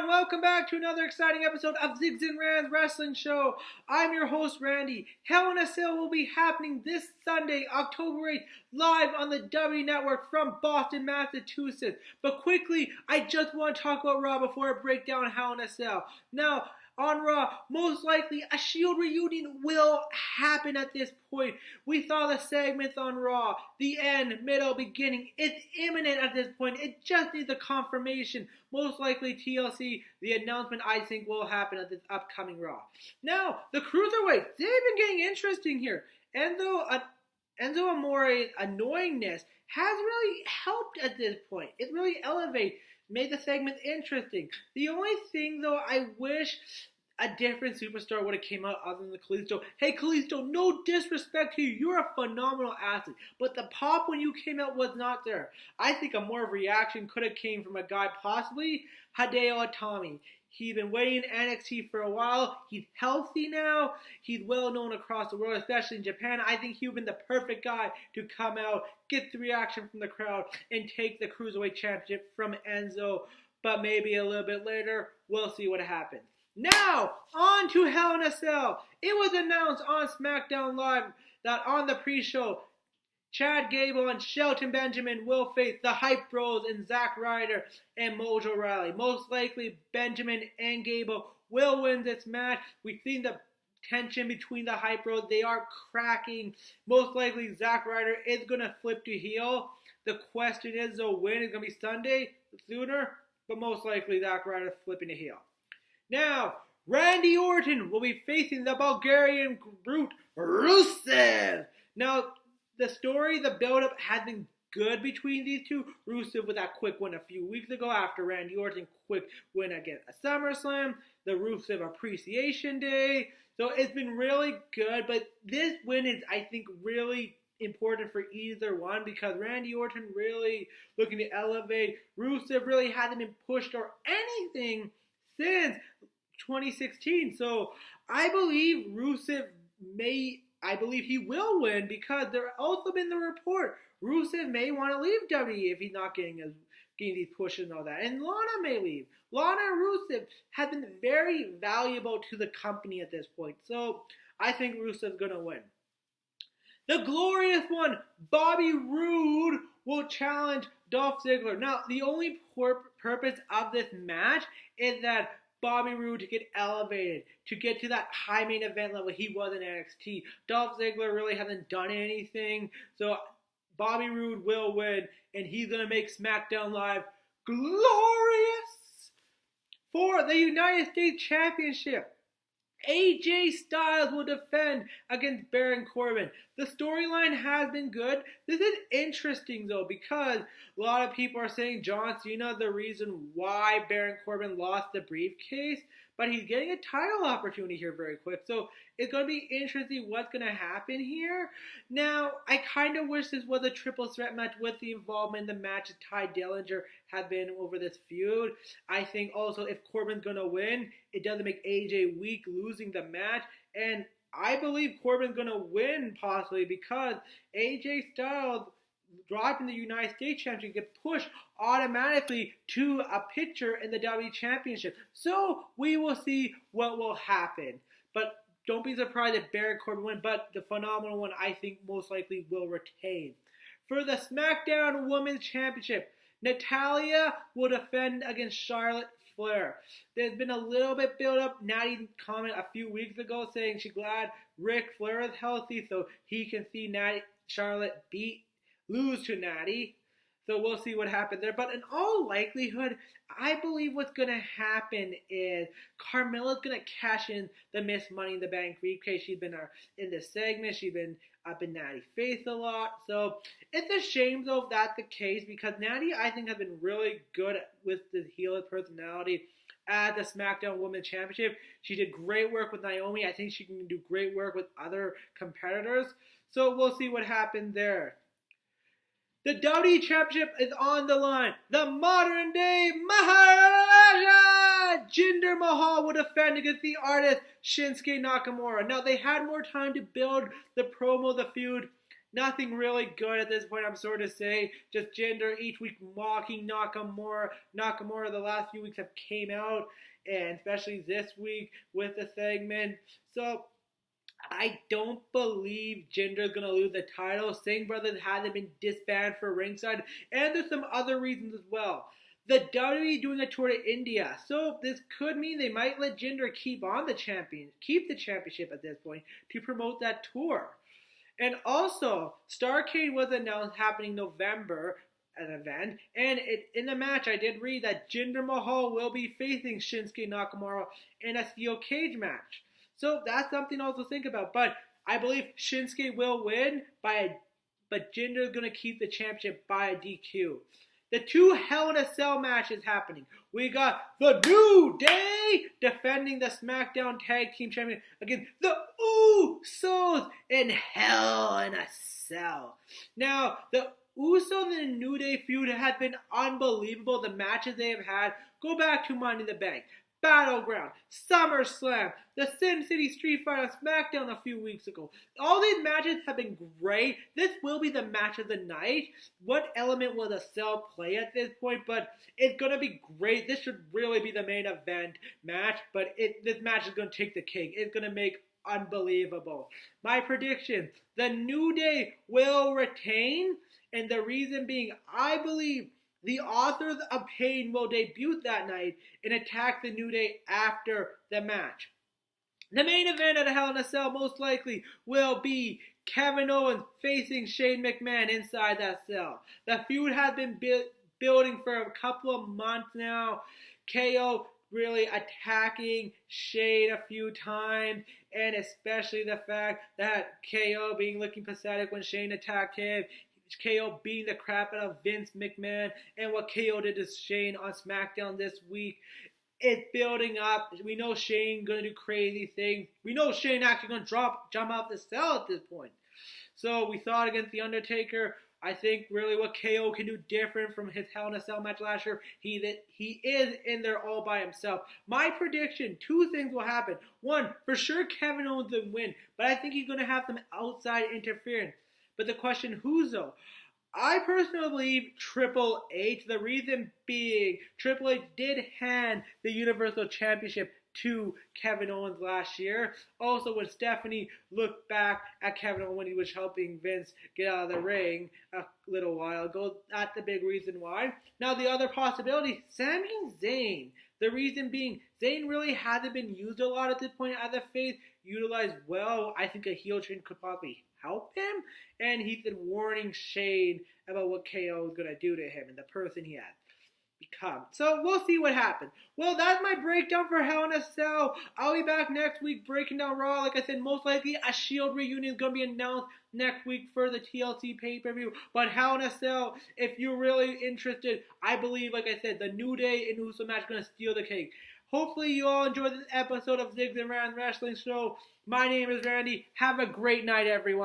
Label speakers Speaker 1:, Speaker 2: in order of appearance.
Speaker 1: everyone, welcome back to another exciting episode of Segs and Ran Wrestling Show. I'm your host, Randy. Hell in a Cell will be happening this Sunday, October 8th, live on the WWE Network from Boston, Massachusetts. But quickly, I just want to talk about Raw before I break down Hell in a Cell. Now, on Raw, most likely a Shield reunion will happen at this point. We saw the segments on Raw, the end, middle, beginning. It's imminent at this point. It just needs a confirmation. Most likely TLC, the announcement I think will happen at this upcoming Raw. Now, the Cruiserweights, they've been getting interesting here. Enzo Amore's annoyingness has really helped at this point. It really elevated, made the segment interesting. The only thing, though, I wish a different superstar would have came out other than the Kalisto. Hey, Kalisto, no disrespect to you. You're a phenomenal athlete. But the pop when you came out was not there. I think a more reaction could have came from a guy, possibly Hideo Itami. He's been waiting in NXT for a while. He's healthy now. He's well known across the world, especially in Japan. I think he would have been the perfect guy to come out, get the reaction from the crowd, and take the Cruiserweight Championship from Enzo. But maybe a little bit later, we'll see what happens. Now, on to Hell in a Cell. It was announced on SmackDown Live that on the pre-show, Chad Gable and Shelton Benjamin will face the Hype Bros and Zack Ryder and Mojo Rawley. Most likely, Benjamin and Gable will win this match. We've seen the tension between the Hype Bros. They are cracking. Most likely, Zack Ryder is going to flip to heel. The question is, though, when is going to be Sunday, sooner, but most likely Zack Ryder flipping to heel. Now, Randy Orton will be facing the Bulgarian brute, Rusev. Now, the story, the build-up has been good between these two. Rusev with that quick win a few weeks ago after Randy Orton's quick win against a SummerSlam. The Rusev Appreciation Day. So it's been really good, but this win is, I think, really important for either one because Randy Orton really looking to elevate. Rusev really hasn't been pushed or anything since 2016. So I believe I believe he will win because there also been the report Rusev may want to leave WWE if he's not getting these pushes and all that. And Lana may leave. Lana and Rusev have been very valuable to the company at this point. So I think Rusev's going to win. The glorious one, Bobby Roode, will challenge Dolph Ziggler. Now, the only purpose of this match is that Bobby Roode to get elevated, to get to that high main event level he was in NXT. Dolph Ziggler really hasn't done anything, so Bobby Roode will win, and he's going to make SmackDown Live glorious for the United States Championship. AJ Styles will defend against Baron Corbin. The storyline has been good. This is interesting, though, because a lot of people are saying John Cena is the reason why Baron Corbin lost the briefcase, but he's getting a title opportunity here very quick. So it's going to be interesting what's going to happen here. Now, I kind of wish this was a triple threat match with the involvement in the match that Ty Dillinger had been over this feud. I think also if Corbin's going to win, it doesn't make AJ weak losing the match. And I believe Corbin's going to win possibly because AJ Styles dropping the United States Championship get pushed automatically to a picture in the WWE Championship. So we will see what will happen. But don't be surprised if Baron Corbin wins, but the phenomenal one I think most likely will retain. For the SmackDown Women's Championship, Natalya will defend against Charlotte Flair. There's been a little bit build up. Natty commented a few weeks ago saying she's glad Ric Flair is healthy so he can see Charlotte lose to Natty. So we'll see what happens there. But in all likelihood, I believe what's going to happen is Carmella's going to cash in the Miss Money in the Bank briefcase. She's been in this segment. She's been up in Natty's face a lot. So it's a shame, though, if that's the case, because Natty, I think, has been really good with the heel personality at the SmackDown Women's Championship. She did great work with Naomi. I think she can do great work with other competitors. So we'll see what happens there. The WWE Championship is on the line. The modern day Maharaja Jinder Mahal will defend against the artist Shinsuke Nakamura. Now, they had more time to build the promo, the feud. Nothing really good at this point, I'm sort of say. Just Jinder each week mocking Nakamura. Nakamura the last few weeks have came out, and especially this week with the segment. So I don't believe Jinder's going to lose the title. Singh brothers hasn't been disbanded for ringside, and there's some other reasons as well. The WWE doing a tour to India, so this could mean they might let Jinder keep the championship at this point to promote that tour. And also, Starrcade was announced happening November, an event, and in the match I did read that Jinder Mahal will be facing Shinsuke Nakamura in a steel cage match. So that's something also to think about. But I believe Shinsuke will win but Jinder's going to keep the championship by a DQ. The 2 Hell in a Cell matches happening. We got the New Day defending the SmackDown Tag Team Champion against the Usos in Hell in a Cell. Now, the Usos and the New Day feud has been unbelievable. The matches they have had. Go back to Money in the Bank, Battleground, SummerSlam, the Sin City Street Fighter SmackDown a few weeks ago. All these matches have been great. This will be the match of the night. What element will the Cell play at this point? But it's going to be great. This should really be the main event match. But this match is going to take the cake. It's going to make unbelievable. My prediction, the New Day will retain. And the reason being, I believe the Authors of Pain will debut that night and attack the New Day after the match. The main event at Hell in a Cell most likely will be Kevin Owens facing Shane McMahon inside that cell. The feud has been building for a couple of months now. KO really attacking Shane a few times, and especially the fact that KO being looking pathetic when Shane attacked him. KO beating the crap out of Vince McMahon, and what KO did to Shane on SmackDown this week. It's building up. We know Shane going to do crazy things. We know Shane actually going to jump off the cell at this point. So we saw it against The Undertaker. I think really what KO can do different from his Hell in a Cell match last year, he is in there all by himself. My prediction, 2 things will happen. 1, for sure Kevin Owens will win, but I think he's going to have some outside interference. But the question, who's though? I personally believe Triple H. The reason being, Triple H did hand the Universal Championship to Kevin Owens last year. Also, when Stephanie looked back at Kevin Owens when he was helping Vince get out of the ring a little while ago, that's the big reason why. Now, the other possibility, Sami Zayn. The reason being, Zayn really hasn't been used a lot at this point as a face. Utilized well, I think a heel turn could probably help him. And he's been warning Shane about what KO is going to do to him and the person he has become. So we'll see what happens. Well, that's my breakdown for Hell in a Cell. I'll be back next week breaking down Raw. Like I said, most likely a Shield reunion is going to be announced next week for the TLC pay-per-view. But Hell in a Cell, if you're really interested, I believe, like I said, the New Day and Uso match is going to steal the cake. Hopefully you all enjoyed this episode of Segs and Ran Wrestling Show. My name is Randy. Have a great night, everyone.